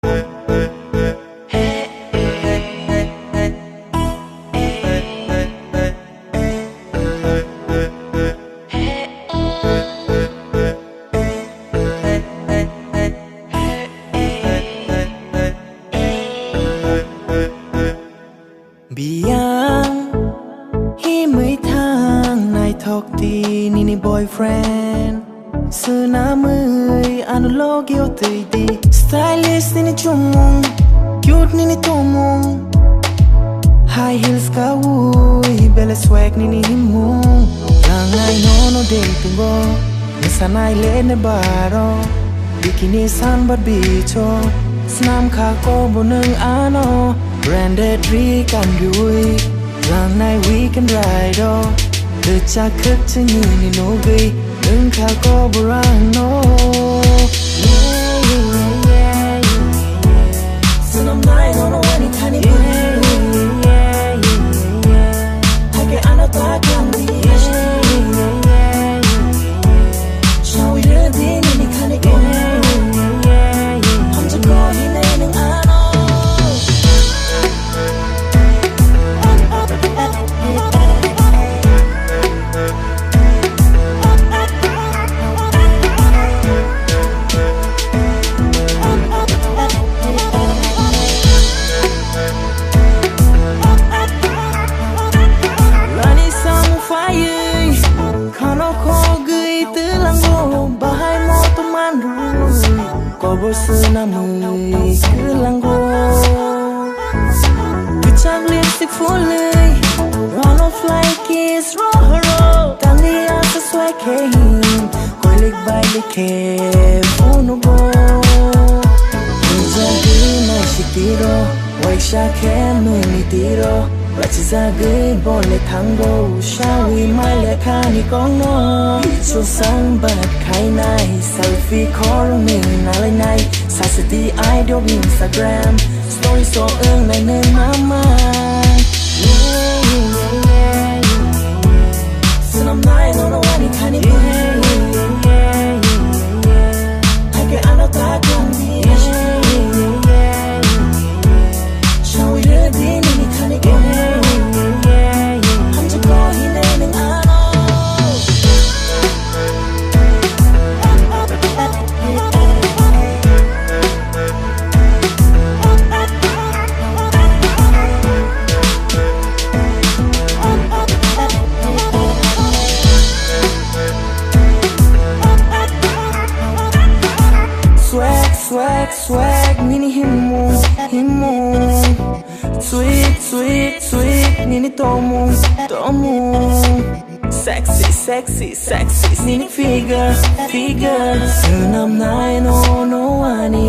Biang hi mới thang này thọc đi ni boyfriend sự na mới analog yêu tươi đi stylist ni chung mong cute ni tom mong high heels ka vui bella swag ni himong lang ai no de tungo sanai le ne baro bikini sun but bicho snam kha ko boneng ano branded ri kan yui lang nai weekend ride oh the cha khak chen ni no gei nung kha ko borang no sunam nai no no ani thani hai ke anata kan di shall we ready ni khani ko hum to go hi nei nung ano sư na mười cứ lăng go cứ trang liên tiếp phố lười run off like kiss roll tăng đi ăn sẽ xoay kề coi lịch bay lịch kề phố nó go giờ cứ này chỉ tiro quay xa khe mười mi tiro và chỉ ra gửi bỏ lệ thang go sao vì mai lệ kha ni con nó cho sáng bật khai này selfie khó rung mình nào lên này sa city idol Instagram story so này nên mama so năm nay nó đâu anh khai ni hai cái anh nó ta không đi sao vì đưa đi ni khai ni swag nini himong sweet nini tomong sexy nini figure sunam nai no ani